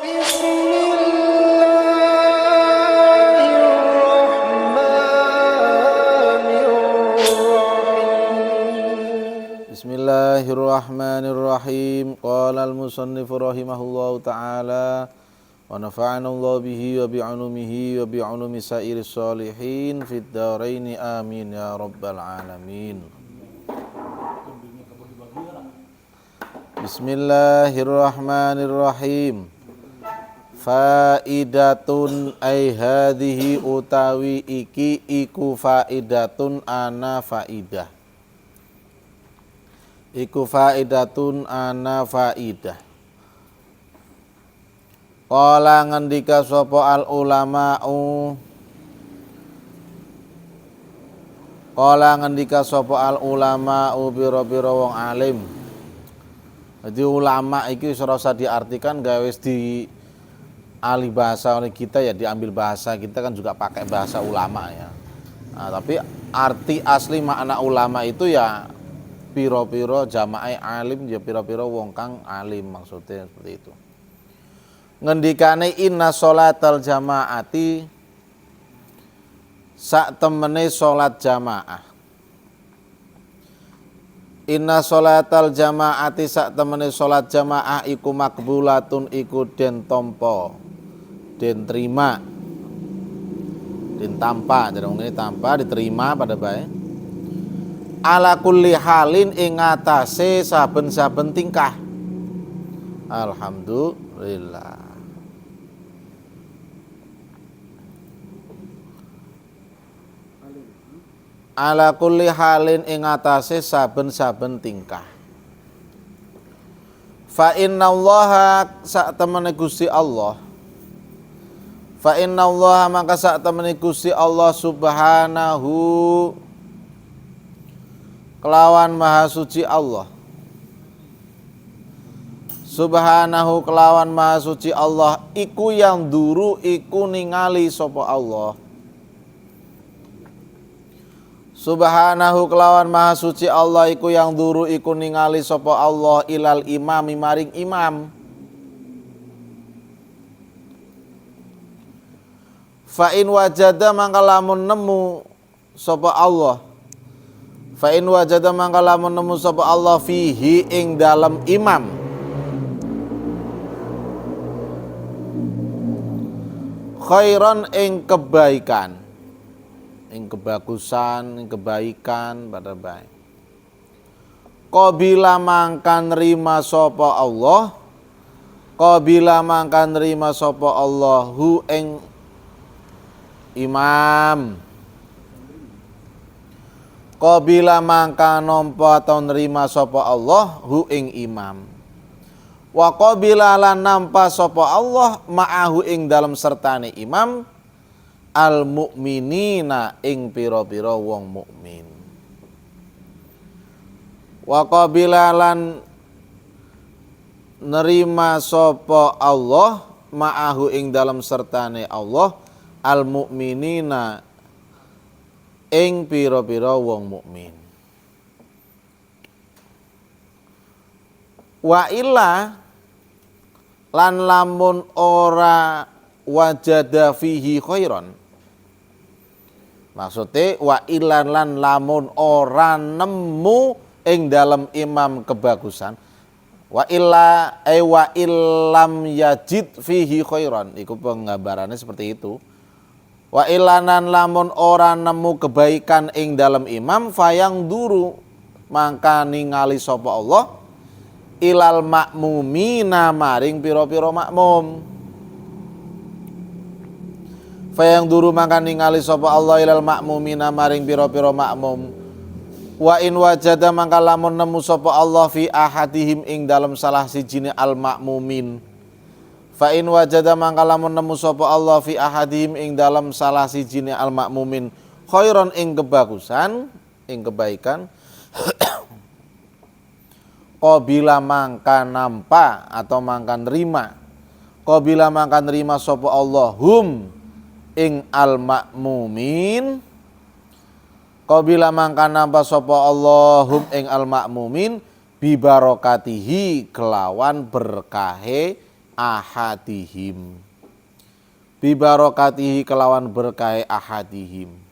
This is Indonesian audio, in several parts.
Bismillahirrahmanirrahim. Qala al-musannifu rahimahullahu ta'ala wa nafa'ana Allah bihi wa bi'ulumihi wa bi'ulumi sa'iris salihin fid dharaini amin ya rabbal alamin. Bismillahirrahmanirrahim. Faidatun ay hadhihi utawi iki iku faidatun ana faidah. Iku faidatun ana faidah. Qala ngendika sapa al ulama'u. Qala ngendika sapa al ulama'u bira-bira wong alim. Jadi ulama iki wis ora usah diartikan gawe wis di alih bahasa oleh kita ya, diambil bahasa kita kan juga pakai bahasa ulama ya. Nah, tapi arti asli makna ulama itu ya piro-piro jamaah alim, ya piro-piro wong kang alim, maksudnya seperti itu. Ngendikane inna sholatal jamaati sak temene sholat jamaah. Inna sholatal jamaati sak temene sholat jamaah iku makbulatun iku den tompo, den terima, den tampa, jadi ngene tampa diterima pada bae. Ala kulli halin ing atase saben-saben tingkah. Alhamdulillah. Ala kulli halin ing atase saben-saben tingkah. Fa innallaha sak temene Gusti Allah. Fa innallaha maka sak temene Gusti Allah subhanahu kelawan maha suci Allah. Subhanahu kelawan maha suci Allah iku yang duru iku ningali sapa Allah. Subhanahu kelawan maha suci Allah iku yang duru iku ningali sapa Allah ilal imami maring imam. Fa in wajada mangka lamun nemu sapa Allah. Fa in wajada mangka lamun nemu sapa Allah fihi ing dalam imam. Khairan ing kebaikan, ing kebagusan, ing kebaikan pada baik. Qabila mangka nerima sapa Allah. Qabila mangka nerima sapa Allah hu ing imam. Qabila mangka nampa atau nerima sapa Allah hu ing imam. Wa qabila lan nampa sapa Allah ma'ahu ing dalam sertane imam al mukminina ing pira-pira wong mukmin. Wa qabila lan nerima sapa Allah ma'ahu ing dalam sertane Allah al mukminina ing pira-pira wong mukmin. Wa illa lan lamun ora wajada fihi khairan. Maksudnya wa illa lan lamun ora nemu ing dalam imam kebagusan. Wa illa wa illam yajid fihi khairan. Iku penggambarannya seperti itu. Wa ilanan lamun ora nemu kebaikan ing dalam imam fayang duru mangka ningali sapa Allah ilal makmumina maring pira-pira makmum. Fayang duru mangka ningali sapa Allah ilal makmumina maring pira-pira makmum. Wa in wajada mangka lamun nemu sapa Allah fi ahadihim ing dalam salah sijine al makmumin. Fa in wajada mangka lamun nemu sapa Allah fi ahadihim ing dalam salah sijine al makmumin khairon ing kebagusan, ing kebaikan. Qabila mangka nampa atau mangka nerima. Qabila mangka nerima sapa Allah hum ing al makmumin. Qabila mangka nampa sapa Allah hum ing al makmumin bi barokatihi kelawan berkahe ahadihim. Bi barokatihi kelawan berkah ahadihim.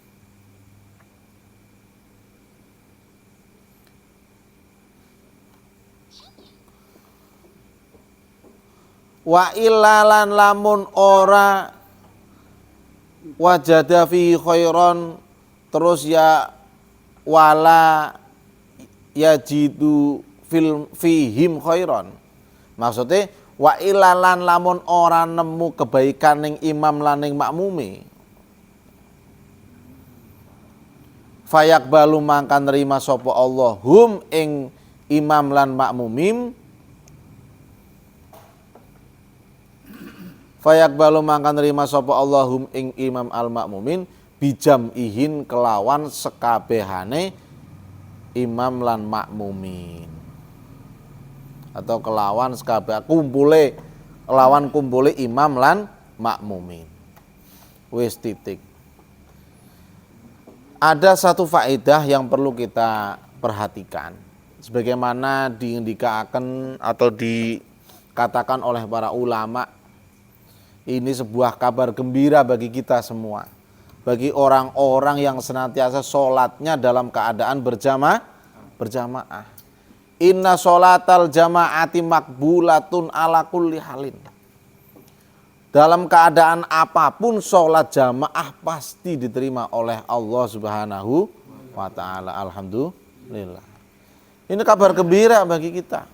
Wa ilalan lamun ora wajada fi khairon, terus ya wala yajidu fihim khairon. Maksudnya wa ilalan lamun ora nemu kebaikan ning imam lan ning makmume, fayaqbalu mangka nerima sapa Allah hum ing imam lan makmumim, fayaqbalu mangka nerima sapa Allahum ing imam al makmumin bijam ihin kelawan sekabehane imam lan makmumin, atau kelawan sekabeh kumpule imam lan makmumin. Wis titik. Ada satu faedah yang perlu kita perhatikan, sebagaimana diindikakan atau dikatakan oleh para ulama. Ini sebuah kabar gembira bagi kita semua, bagi orang-orang yang senantiasa sholatnya dalam keadaan berjamaah. Inna sholatal jamaati makbulatun ala kulli halin. Dalam keadaan apapun sholat jamaah pasti diterima oleh Allah Subhanahu wa ta'ala. Alhamdulillah. Ini kabar gembira bagi kita,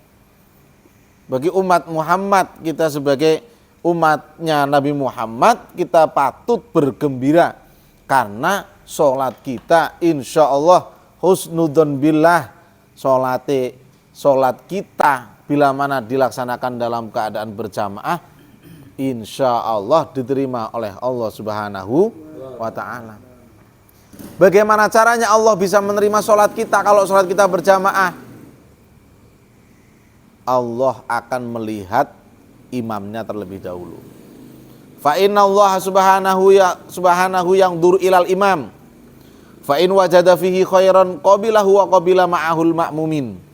bagi umat Muhammad. Kita sebagai umatnya Nabi Muhammad, kita patut bergembira karena sholat kita insya Allah husnudzon billah. Sholat kita bila mana dilaksanakan dalam keadaan berjamaah insya Allah diterima oleh Allah Subhanahu wa ta'ala. Bagaimana caranya Allah bisa menerima sholat kita kalau sholat kita berjamaah? Allah akan melihat imamnya terlebih dahulu. Fa inna Allah subhanahu yang dur ilal imam. Fa in wajada fihi khairan qabilahu wa qabila ma'ahul ma'mumin.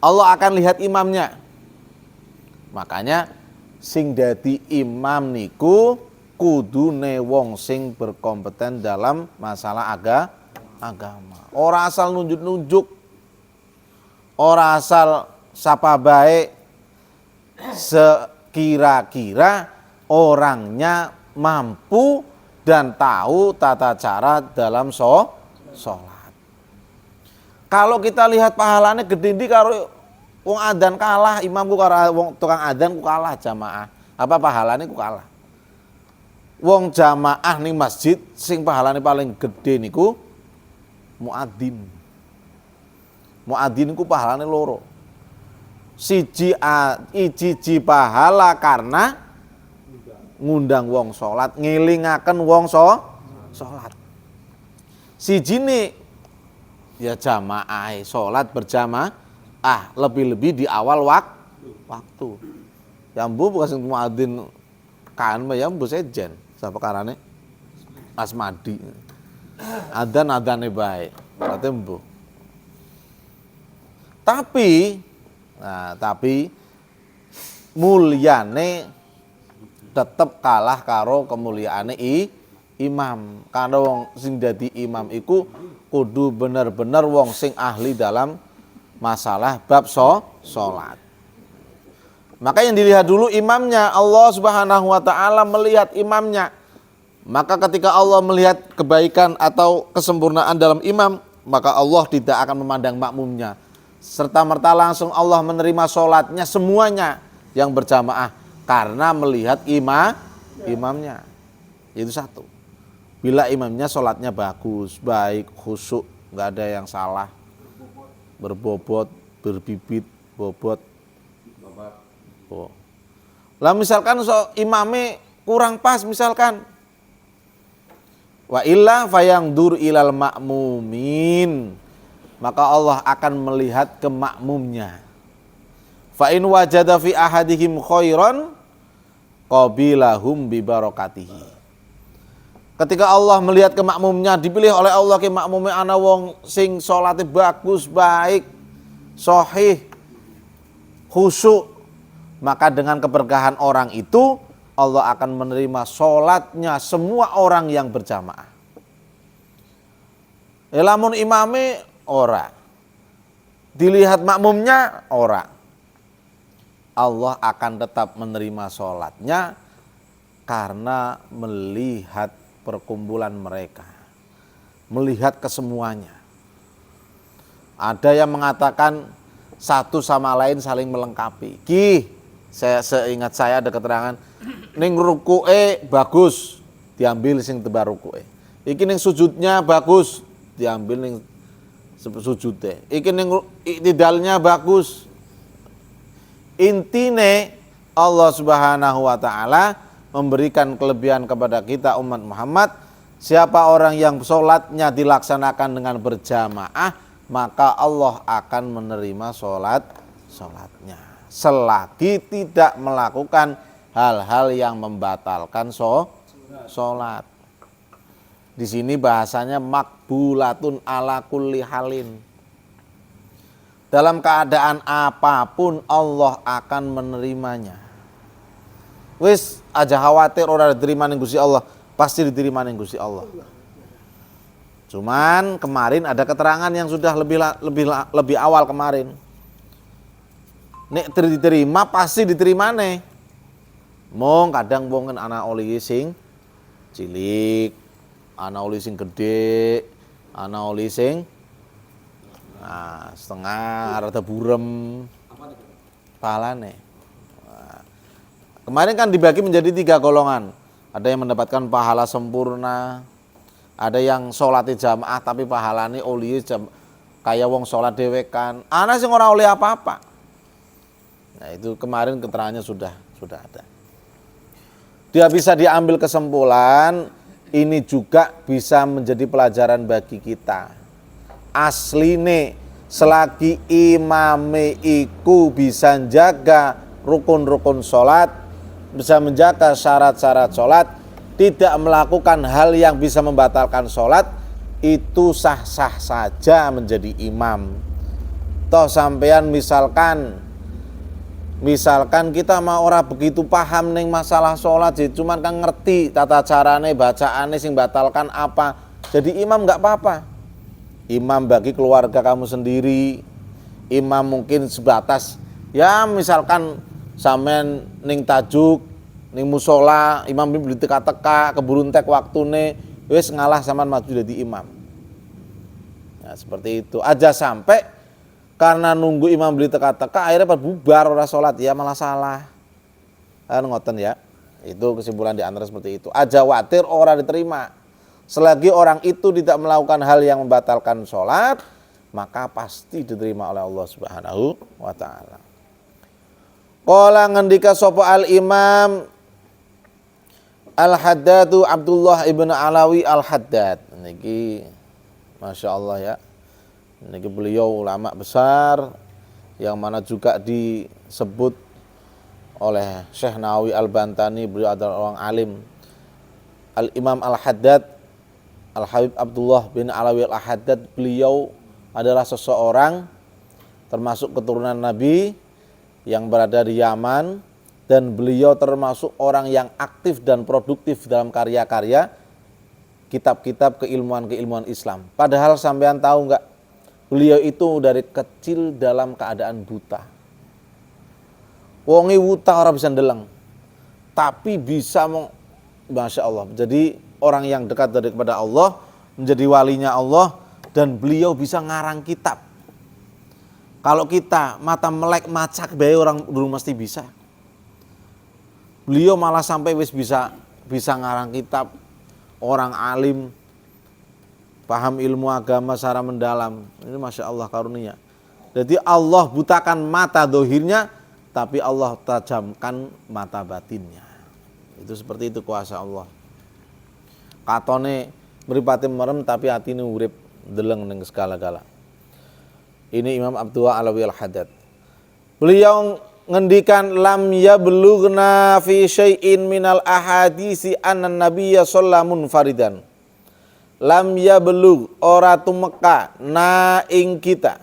Allah akan lihat imamnya. Makanya sing dadi imam niku kudune wong sing berkompeten dalam masalah agama. Ora asal nunjuk-nunjuk. Ora asal sapa bae, sekira-kira orangnya mampu dan tahu tata cara dalam sholat. Kalau kita lihat pahalanya gede ndi karo wong adzan kalah, imamku karo wong tukang adzan ku kalah jamaah. Apa pahalanya ku kalah. Wong jamaah ning masjid sing pahalanya paling gede niku muadzin. Muadzin ku pahalanya loro. Siji pahala karena ngundang wong sholat, ngelingaken wong sholat. Siji nih ya jamaah sholat berjamaah, lebih-lebih di awal waktu. Yambu bukan sing muadzin kan yambu sejen sapa karane Asmadi. Adzan-adzane bae. Berarti mbuh. Tapi mulyane tetep kalah karo kemuliaane imam. Karena wong sing dadi imam iku kudu bener-bener wong sing ahli dalam masalah bab sholat. Maka yang dilihat dulu imamnya. Allah Subhanahu wa ta'ala melihat imamnya. Maka ketika Allah melihat kebaikan atau kesempurnaan dalam imam, maka Allah tidak akan memandang makmumnya. Serta-merta langsung Allah menerima sholatnya semuanya yang berjamaah karena melihat imamnya. Itu satu. Bila imamnya sholatnya bagus, baik, khusyuk, nggak ada yang salah, berbobot, berbibit, bobot. Lah misalkan imame kurang pas misalkan, wa illa fayangdur ilal ma'mumin, maka Allah akan melihat ke makmumnya. Fa in wajada fi ahadihim khairan qabilahum bi barakatihi. Ketika Allah melihat ke makmumnya, dipilih oleh Allah ke makmumnya ana wong sing salate bagus, baik, sahih, khusyuk, maka dengan keberkahan orang itu Allah akan menerima sholatnya semua orang yang berjamaah. Lamun imame ora, dilihat makmumnya ora, Allah akan tetap menerima sholatnya karena melihat perkumpulan mereka, melihat kesemuanya. Ada yang mengatakan satu sama lain saling melengkapi. Seingat saya ada keterangan, ning ruku'e bagus, diambil sing tebar ruku'e. Iki ning sujudnya bagus, diambil ning sujudnya. Iki ning iktidalnya bagus. Intine Allah Subhanahu wa taala memberikan kelebihan kepada kita umat Muhammad. Siapa orang yang sholatnya dilaksanakan dengan berjamaah, maka Allah akan menerima sholatnya. Selagi tidak melakukan hal-hal yang membatalkan sholat. Di sini bahasanya makbulatun ala kulli halin. Dalam keadaan apapun Allah akan menerimanya. Wis aja khawatir orang diterima ning Gusti Allah, pasti diterima ning Gusti Allah. Cuman kemarin ada keterangan yang sudah lebih awal kemarin. Nek diterima pasti diterima nih. Mong kadang wong anak oli sing cilik, anak oli sing gede, anak oli sing setengah rada burem. Pahalane. Kemarin kan dibagi menjadi 3 golongan. Ada yang mendapatkan pahala sempurna, ada yang sholatnya jamaah tapi pahalanya oli kayak wong sholat dewekan. Ana sing ora oleh apa-apa. Nah itu kemarin keterangannya sudah ada. Dia bisa diambil kesimpulan, ini juga bisa menjadi pelajaran bagi kita. Asline selagi imame iku bisa jaga rukun-rukun sholat, bisa menjaga syarat-syarat sholat, tidak melakukan hal yang bisa membatalkan sholat, itu sah-sah saja menjadi imam. Toh sampean misalkan kita mah ora begitu paham ning masalah sholat, cuman kan ngerti tata carane, bacaane sing batalkan apa, jadi imam nggak apa-apa. Imam bagi keluarga kamu sendiri, imam mungkin sebatas ya misalkan sampean ning tajuk, ning musola, imam beli teka-teka, keburu entek waktune, wis ngalah sampean maju jadi imam. Nah, seperti itu. Aja sampai karena nunggu imam beli teka-teka akhirnya bubar ora salat, ya malah salah. Kan ngoten ya. Itu kesimpulan di antara seperti itu. Aja watir ora diterima. Selagi orang itu tidak melakukan hal yang membatalkan salat, maka pasti diterima oleh Allah Subhanahu wa taala. Qala ngendika sapa al-Imam Al-Haddadu Abdullah ibn Alawi Al-Haddad. Niki Masya Allah ya. Niki beliau ulama besar yang mana juga disebut oleh Syekh Nawawi Al-Bantani, beliau adalah orang alim. Al-Imam Al-Haddad Al-Habib Abdullah bin Alawi Al-Haddad, beliau adalah seseorang termasuk keturunan Nabi yang berada di Yaman, dan beliau termasuk orang yang aktif dan produktif dalam karya-karya kitab-kitab keilmuan Islam. Padahal sampean tahu enggak, beliau itu dari kecil dalam keadaan buta. Wongi wuta orang bisa ndeleng, tapi bisa Masya Allah, jadi orang yang dekat kepada Allah, menjadi walinya Allah, dan beliau bisa ngarang kitab. Kalau kita mata melek macak bae orang dulu mesti bisa. Beliau malah sampai bisa ngarang kitab, orang alim, paham ilmu agama secara mendalam. Ini Masya Allah karunia. Jadi Allah butakan mata dohirnya, tapi Allah tajamkan mata batinnya. Itu seperti itu kuasa Allah. Katone mripate merem tapi hatine urip deleng ning segala-gala. Ini Imam Abdullah Alawi Al-Haddad. Beliau ngendikan lam yablughna fi syai'in minal ahadisi anna nabiyya sallallahu munfaridan. Lam yablugh ora tumeka na ing kita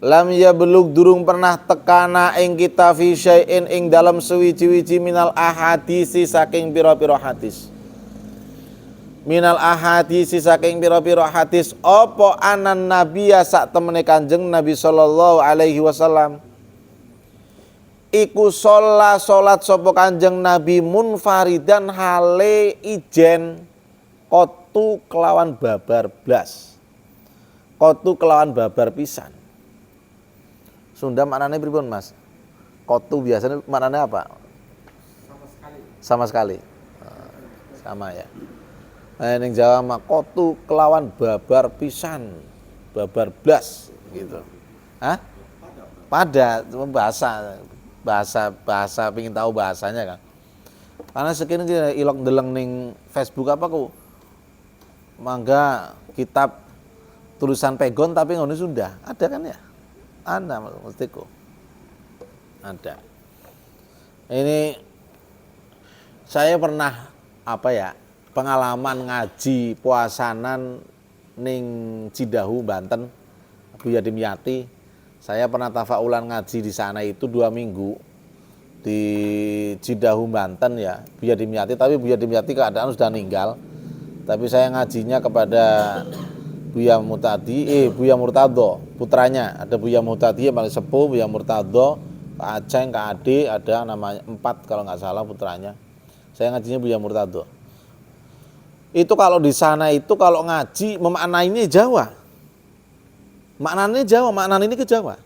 lam yablug durung pernah tekana ing kita fi syai'in ing dalam sewiji-wiji minal ahadisi saking pira-pira hadis. Minal ahadisi saking pira-pira hadis apa anan nabiya sak temene Kanjeng Nabi sallallahu alaihi wasallam iku sholat sapa Kanjeng Nabi munfaridan hale ijen kotu kelawan babar blas. Kotu kelawan babar pisan. Sunda maknanya pripun, Mas? Kotu biasanya maknanya apa? Sama sekali. Sama ya. Nah, ning Jawa mah kotu kelawan babar pisan, babar blas gitu. Hah? Pada bahasa pengin tahu bahasanya kan. Karena sekini dia ilok deleng ning Facebook apa ku? Mangga kitab tulisan pegon tapi ngono Sunda. Ada kan ya? Ada mestiku. Ada. Ini saya pernah pengalaman ngaji puasanan ning Cidahu Banten, Buya Dimyati. Saya pernah tafaulan ngaji di sana itu 2 minggu di Cidahu Banten ya, Buya Dimyati. Tapi Buya Dimyati keadaan sudah meninggal. Tapi saya ngajinya kepada Buya Murtado, putranya. Ada Buya Murtadi yang paling sepuh, Buya Murtado, Kak Aceng, Kak Ade, ada namanya 4 kalau nggak salah putranya. Saya ngajinya Buya Murtado. Itu kalau di sana itu kalau ngaji memaknainya Jawa. Maknanya Jawa, maknanya ini ke Jawa.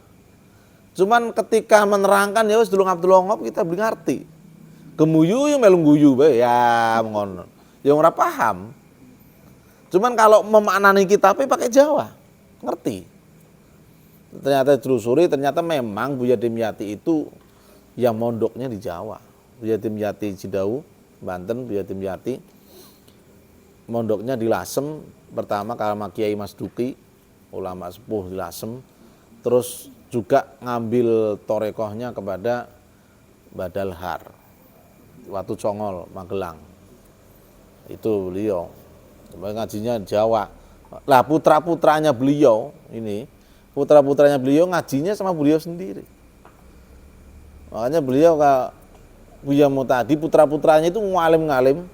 Cuman ketika menerangkan ya wis dulung-dulung kita beli ngerti. Gemuyu yo melu guyu bae ya ngono. Ya ora paham. Cuman kalau memaknani kitabnya pakai Jawa, ngerti. Ternyata telusuri, ternyata memang Buya Dimyati itu yang mondoknya di Jawa. Buya Dimyati Cidahu, Banten, Buya Dimyati. Mondoknya di Lasem, pertama karena Kiai Mas Duki, ulama sepuh di Lasem. Terus juga ngambil torekohnya kepada Badalhar, Watu Congol, Magelang. Itu beliau. Ngajinya Jawa. Lah putra-putranya beliau ini, putra-putranya beliau ngajinya sama beliau sendiri. Makanya beliau Buya Murtadi putra-putranya itu ngalim-ngalim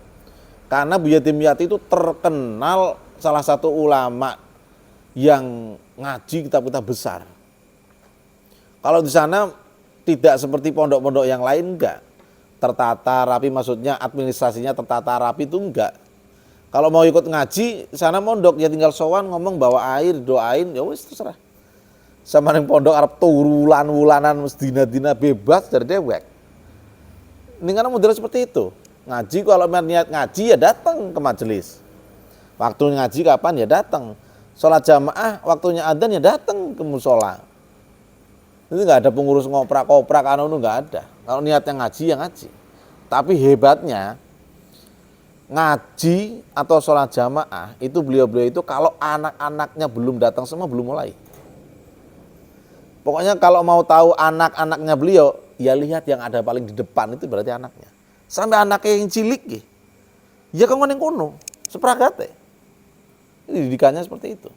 karena Buya Dimyati itu terkenal salah satu ulama yang ngaji kitab-kitab besar. Kalau di sana tidak seperti pondok-pondok yang lain enggak. Tertata rapi, maksudnya administrasinya tertata rapi itu enggak. Kalau mau ikut ngaji, sana mondok ya tinggal sowan ngomong bawa air, doain, ya wis terserah. Sama ning pondok arep turulan-wulanan dina-dina bebas dari dewek. Ini kan model seperti itu. Ngaji kalau niat ngaji ya datang ke majelis. Waktu ngaji kapan ya datang. Sholat jamaah waktunya adzan ya datang ke musola. Itu enggak ada pengurus ngoprak-koprak anu enggak ada. Kalau niatnya ngaji ya ngaji. Tapi hebatnya ngaji atau sholat jamaah itu beliau-beliau itu kalau anak-anaknya belum datang semua belum mulai. Pokoknya kalau mau tahu anak-anaknya beliau ya lihat yang ada paling di depan itu berarti anaknya. Sampai anaknya yang cilik ya kan ngono kono sepragate. Ini didikannya seperti itu.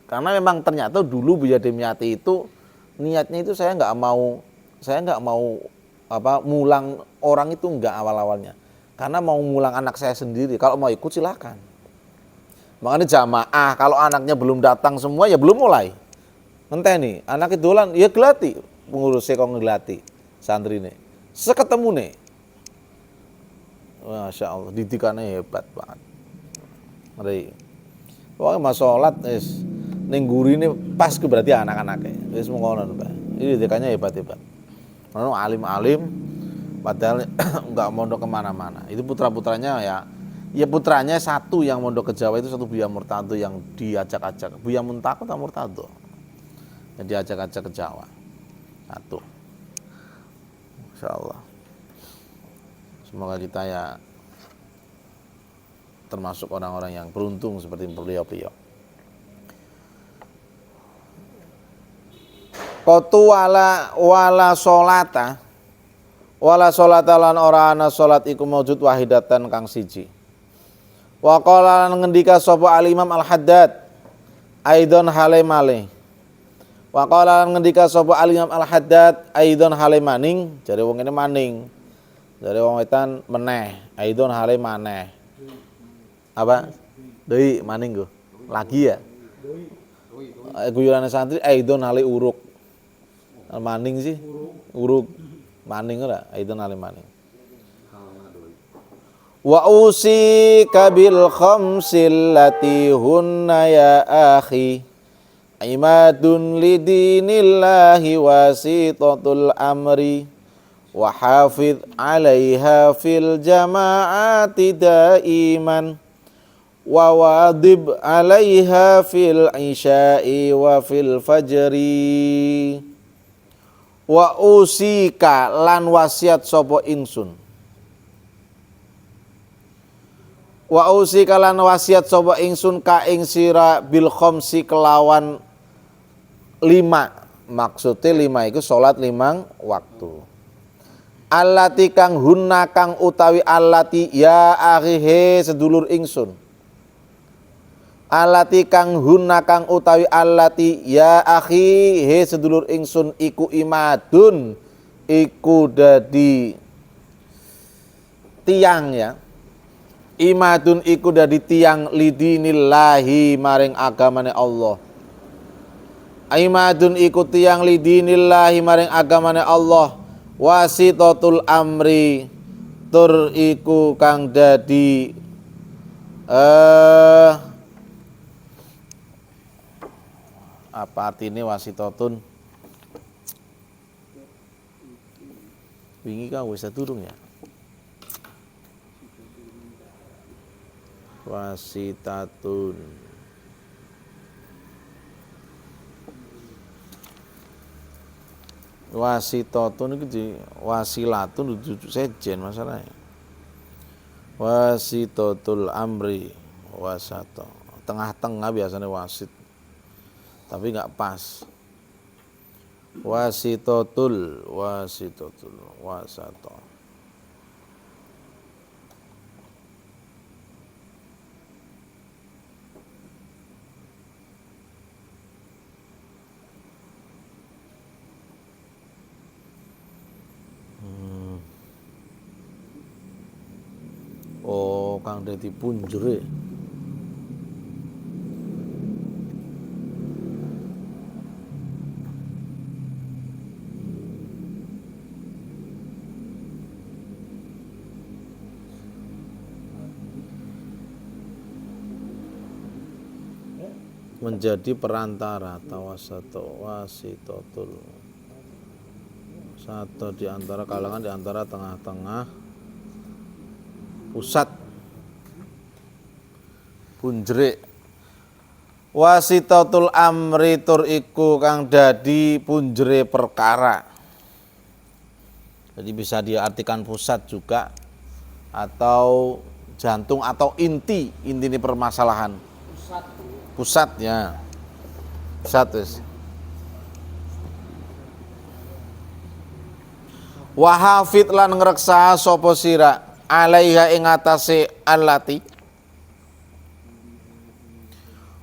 Karena memang ternyata dulu Buya Dimyati itu niatnya itu saya nggak mau mulang orang itu nggak awal-awalnya. Karena mau ngulang anak saya sendiri, kalau mau ikut silakan. Makanya jamaah, kalau anaknya belum datang semua ya belum mulai. Ngenteni, anak idolan ya gelati, pengurusnya kok ngelati santri ini. Seketemu nih. Masya Allah, didikannya hebat banget. Ngeri. Pokoknya mas sholat, ning gurine pas ke berarti anak-anaknya. Wis ngono, Pak. Ini didikannya hebat-hebat. Ono alim-alim padahal enggak mondok kemana-mana. Itu putra-putranya ya putranya satu yang mondok ke Jawa itu satu Buya Murtado yang diajak-ajak. Buya Muntako atau Murtado yang diajak-ajak ke Jawa. Satu. Insyaallah. Semoga kita ya termasuk orang-orang yang beruntung seperti beliau-beliau. Qatu wala sholata wala sholata lan ora ana salat iku maujud wahidatan kang siji. Wa qala lan ngendika sapa Al Imam Al Haddad aidon hale male Wa qala ngendika sapa Al-Imam Al-Haddad aidon hale maning, jare wong ini maning. Jare wong wetan meneh, aidon hale maneh. Apa? Deui maning go. Lagi ya. Guyonane santri aidon hale uruk. Maning sih. Uruk. Maning ora, aidon hale maning. Wa usika bil khamsil lati hunna ya akhi imadun lidinillahi wasitatul amri wa hafidh 'alaiha fil jama'ati daiman wa wadib 'alaiha fil isya'i wa fil fajri wa usika lan wasiat sapa ingsun wa usika lan wasiat sapa ingsun ka ing sira bil khamsi kelawan 5. Maksudnya 5 iku salat 5 waktu. Allati kang hunna kang utawi allati ya akhihe sedulur ingsun. Allati kang hunna kang utawi allati ya akhihe sedulur ingsun iku imadun iku dadi tiang ya. Imadun iku dadi tiang lidinillahi maring agamane Allah. Imadun iku tiang lidinillahi maring agamane Allah. Wasitatul amri tur iku kang dadi apa artine wasitatun? Wingi kan wis durung ya. Wasitatun itu di wasilatun sejen masalahnya. Wasitatul amri wasato tengah-tengah biasanya wasit tapi nggak pas. Wasitatul wasato. Oh, kang dadi punjere. Menjadi perantara tawasato wasitotul satu di antara kalangan di antara tengah-tengah pusat punjere. Wasitatul amri tur iku kang dadi punjere perkara. Jadi bisa diartikan pusat juga atau jantung atau inti permasalahan. Pusat ya. Pusat wis. Wa hafid lan ngreksa sapa sira alaiha ing atase allati.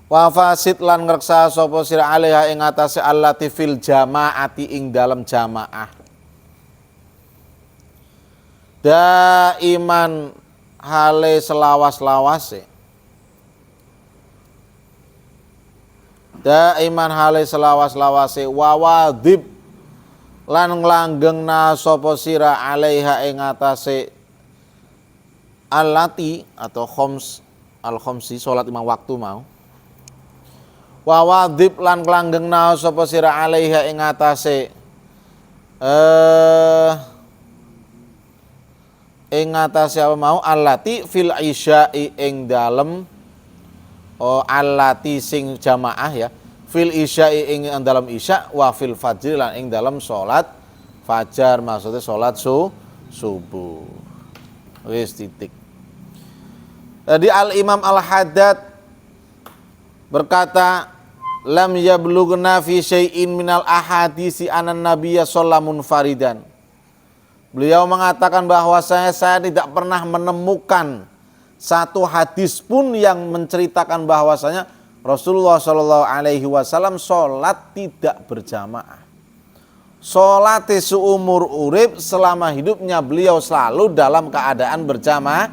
Wa fasid lan ngreksa sapa sira alaiha ing atase allati fil jamaati ing dalam jamaah. Daiman hale selawas-lawase. Daiman hale selawas-lawase wa wadib lan nglanggengna sapa sira alaiha ing atase allati atau khoms al-khomsi salat 5 waktu mau. Wa wadib lan nglanggengna sapa sira alaiha ing atase apa mau allati fil isya'i ing dalem allati sing jamaah ya fil isya'i ing dalam isya wa fil fajr lan ing dalam salat fajar maksudnya salat subuh. Wis titik. Jadi Al-Imam Al-Haddad berkata lam yablughna fi syai'in minal ahadisi anan nabiyya shallamun faridan. Beliau mengatakan bahwasanya saya tidak pernah menemukan satu hadis pun yang menceritakan bahwasanya Rasulullah Shallallahu Alaihi Wasallam sholat tidak berjamaah. Sholat seumur urip selama hidupnya beliau selalu dalam keadaan berjamaah.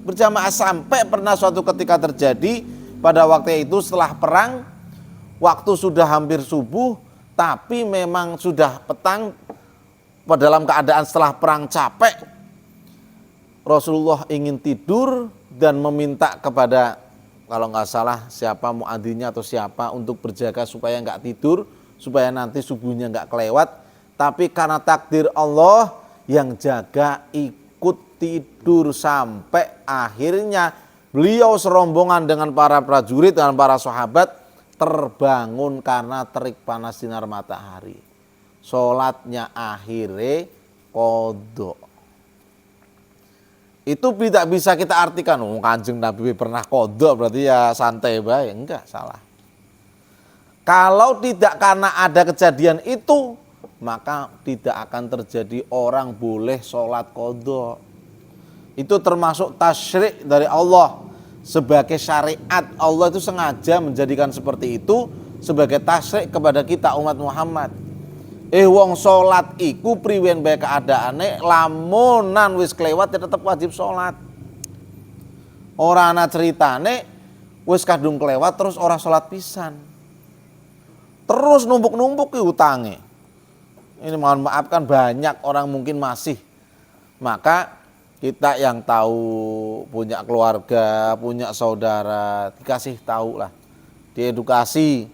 Berjamaah sampai pernah suatu ketika terjadi pada waktu itu setelah perang, waktu sudah hampir subuh, tapi memang sudah petang. Dalam keadaan setelah perang capek, Rasulullah ingin tidur dan meminta kepada, kalau nggak salah siapa muadzinnya atau siapa, untuk berjaga supaya nggak tidur, supaya nanti subuhnya nggak kelewat. Tapi karena takdir Allah, yang jaga ikut tidur sampai akhirnya beliau serombongan dengan para prajurit, dengan para sahabat terbangun karena terik panas sinar matahari. Sholatnya akhirnya qadha. Itu tidak bisa kita artikan, Kanjeng Nabi pernah qadha berarti ya santai bae. Enggak, salah. Kalau tidak karena ada kejadian itu, maka tidak akan terjadi orang boleh sholat qadha. Itu termasuk tasyrik dari Allah. Sebagai syariat, Allah itu sengaja menjadikan seperti itu sebagai tasyrik kepada kita umat Muhammad. Wong sholat iku priwen bae keadaane, lamunan wis kelewat ya tetap wajib sholat. Ora ana ceritane wis kadung kelewat terus ora sholat pisan. Terus numpuk-numpuk ki utange. Ini mohon maaf kan banyak orang mungkin masih. Maka kita yang tahu, punya keluarga, punya saudara, dikasih tahu lah, diedukasi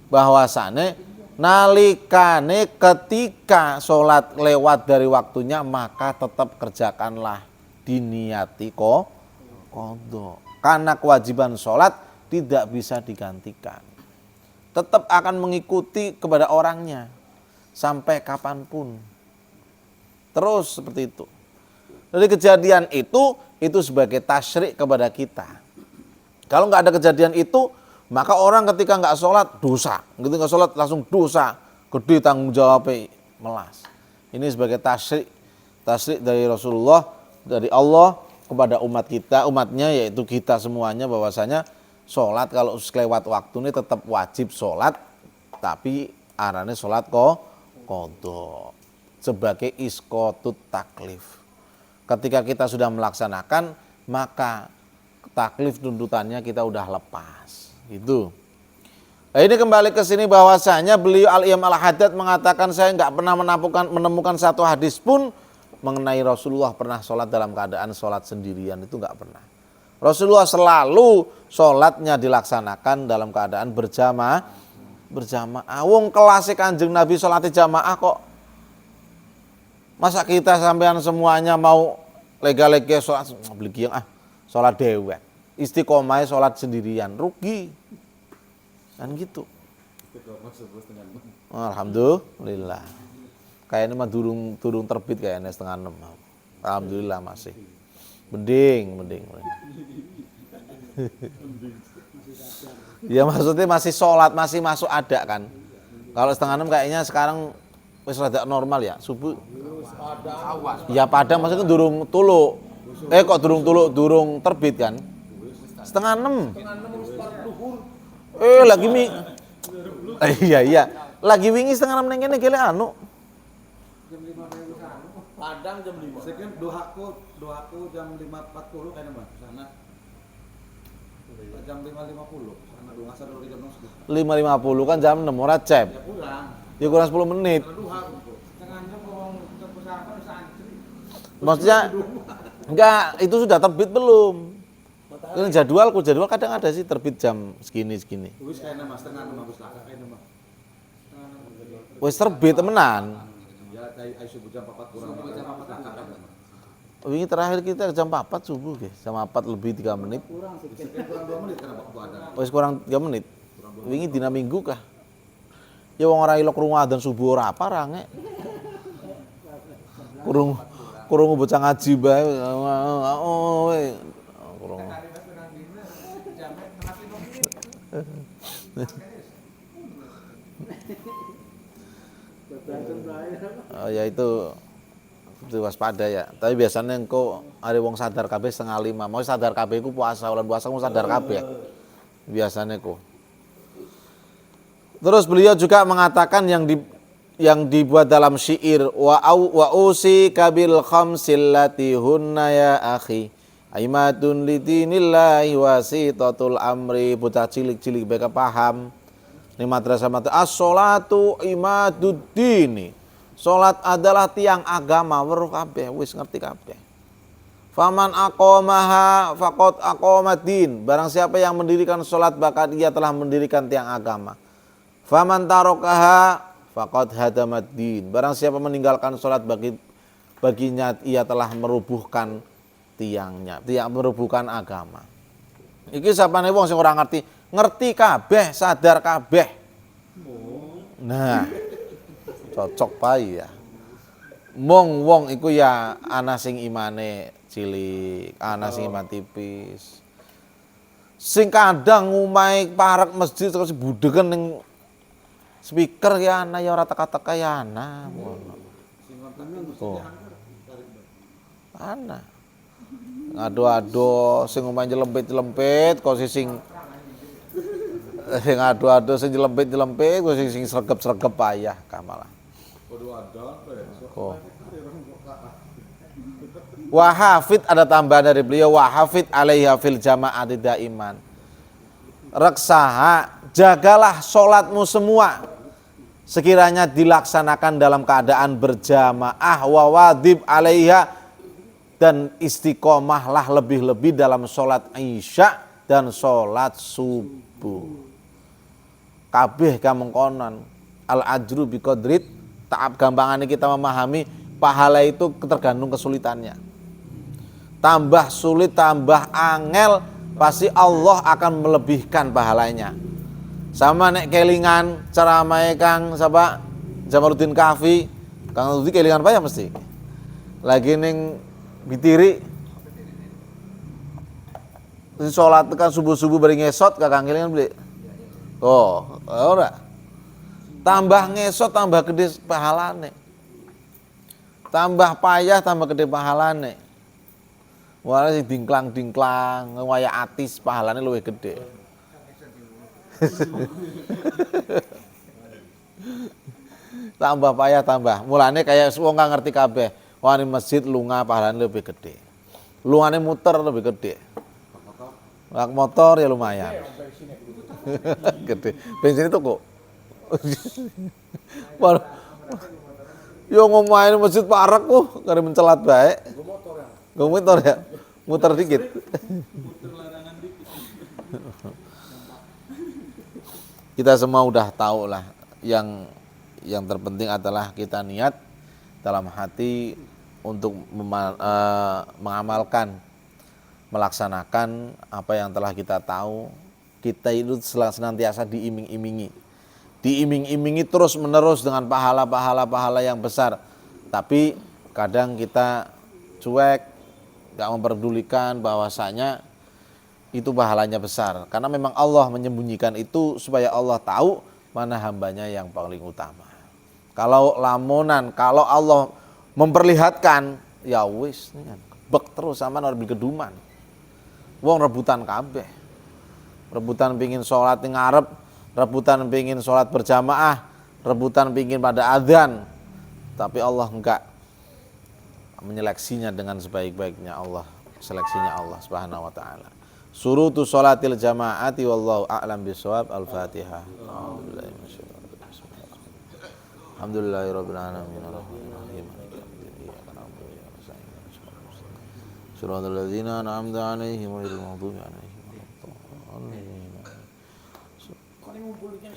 bahwasannya nalikane ketika sholat lewat dari waktunya, maka tetap kerjakanlah, diniati qadha. Karena kewajiban sholat tidak bisa digantikan. Tetap akan mengikuti kepada orangnya sampai kapanpun. Terus seperti itu. Dari kejadian itu sebagai tasyrik kepada kita. Kalau nggak ada kejadian itu, maka orang ketika nggak sholat dosa, ketika nggak sholat langsung dosa, gede tanggung jawabnya, melas. Ini sebagai tasyrik dari Rasulullah, dari Allah kepada umat kita, umatnya yaitu kita semuanya, bahwasanya sholat kalau kelewat waktu ini tetap wajib sholat, tapi arane sholat qadha sebagai isqatut taklif. Ketika kita sudah melaksanakan, maka taklif tuntutannya kita udah lepas. Gitu. Nah, ini kembali ke sini bahwasanya beliau Al-Imam Al-Haddad mengatakan, saya nggak pernah menemukan satu hadis pun mengenai Rasulullah pernah sholat dalam keadaan sholat sendirian, itu nggak pernah. Rasulullah selalu sholatnya dilaksanakan dalam keadaan berjamaah. Wong kelas Kanjeng Nabi sholat jamaah kok. Masa kita sampean semuanya mau lega-lega sholat beli sholat dewek. Istiqomah sholat sendirian, rugi kan gitu. Alhamdulillah. Kayaknya mah durung terbit kayaknya 5:30. Alhamdulillah masih. Mending. Ya maksudnya masih sholat, masih masuk ada kan. Kalau 5:30 kayaknya sekarang wis rada normal ya, subuh. Ya padang maksudnya durung tuluk. Kok durung tuluk, durung terbit kan? 5:30. Lagi iya. Lagi wingi 5:30 neng kene gele anu. Jam 5 padang jam 5. Sekian doaku jam 5.40 kayaknya Mbak sana. Jam 5.50 sana doa asar dari jam 6. 5.50 kan jam 6 ora cep. Ya kurang. Ya kurang 10 menit. Setengah jam wong ke pesantren santri. Maksudnya enggak, itu sudah terbit belum? Ini jadwal kadang ada sih terbit jam segini. Wis kayaknya Mas 5:30 wis lah kayaknya Mas. Wis terbit temenan. Ya kayak subuh jam 4 kurang. Wingi terakhir kita jam 4 subuh guys, jam 4 lebih 3 menit. Kurang 2 menit karena waktu ada. Wis kurang 3 menit. Wingi dina Minggu kah? Ya wong ora ilok krungu adzan subuh ora apa range. Kurung bocah ngaji bae. Kurung. Ya itu waspada ya. Tapi biasanya engko ada wong sadar kabeh 4:30. Mau sadar kabeh iku puasa, ulan puasa mau sadar kabeh. biasanya kok. Terus beliau juga mengatakan yang dibuat dalam syair wa usi kabil khamsil lati hunna ya akhi aimatun lidinillahi wasitatul amri. Bocah cilik-cilik mereka paham ini madrasah as-sholatu imaduddini. Salat adalah tiang agama, weruh kabeh wis ngerti kabeh. Faman aqamaha faqad aqamaddin. Barang siapa yang mendirikan salat maka ia telah mendirikan tiang agama. Faman tarakaha faqad hadamaddin. Barang siapa meninggalkan salat baginya ia telah merubuhkan tiangnya, merubuhkan agama. Iki sapane wong sing ora ngerti kabeh, sadar kabeh. Nah, cocok pae ya. Mong wong iku ya ana sing imane cilik, ana sing iman tipis. Sing kadang ngumahe parek masjid terus budegen ning speaker ya ana ya ora teka-teka ya ana ngono. Oh. Ana. Ado-ado sing ngumahe jelempit-jelempit kok sing ado-ado sing jelempit-jelempit kok sing sregep-sregep payah kamalah. Oh. Wahafid ada tambahan dari beliau wahafid alaiha fil jama'ati daiman. Reksaha, jagalah sholatmu semua sekiranya dilaksanakan dalam keadaan berjamaah wawadib alaiha dan istiqomahlah lebih-lebih dalam sholat isya dan sholat subuh. Kabeh kamengkonon al ajru biqadrit taab gampangannya kita memahami pahala itu tergantung kesulitannya. Tambah sulit, tambah angel, pasti Allah akan melebihkan pahalanya. Sama nek kelingan ceramah Kang sapa Jamaluddin Kahfi, Kang Jamaluddin kelingan apa ya mesti. Lagi ning Bitiri. Salat kan subuh-subuh bari ngesot Kang kelingan beli. Oh, ora. Tambah ngesot tambah gede pahalane. Tambah payah tambah gede pahalane. Wala sing dingklang-dingklang ngwaya atis pahalane luwih gede. Tambah payah tambah. Mulane kayak wong gak ngerti kabeh. Wah di masjid lunga pahalane lebih gede. Lungane muter lebih gede. Nak motor ya lumayan. Gede. Bensin itu kok. Yo ngomain masjid parek kok, kare mencelat bae. Nggo motor ya. Muter dikit. Kita semua udah tahu lah yang terpenting adalah kita niat dalam hati untuk mengamalkan, melaksanakan apa yang telah kita tahu. Kita itu senantiasa diiming-imingi terus menerus dengan pahala yang besar. Tapi kadang kita cuek, gak memperdulikan bahwasanya itu pahalanya besar. Karena memang Allah menyembunyikan itu supaya Allah tahu mana hambanya yang paling utama. Kalau lamunan, kalau Allah memperlihatkan, ya wis, bek terus sama orang berkeduman. Wong rebutan kabeh. Rebutan pingin sholat di ngarep, rebutan pingin sholat berjamaah, rebutan pingin pada adzan. Tapi Allah enggak menyeleksinya dengan sebaik-baiknya Allah. Seleksinya Allah Subhanahu wa taala. Surutu sholatil jamaati wallahu a'lam bishawab. Al-Fatihah. Alhamdulillahirabbil alamin. Arrahmanirrahim. Shiratal ladzina an'amta 'alaihim ghairil maghdubi 'alaihim.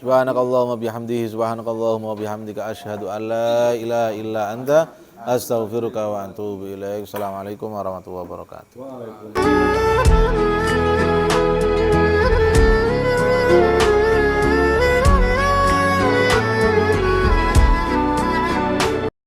Subhanakallahumma bihamdihi subhanakallahumma bihamdika asyhadu an la ilaha illa anta astaghfiruka wa atubu ilaik. Assalamualaikum warahmatullahi wabarakatuh.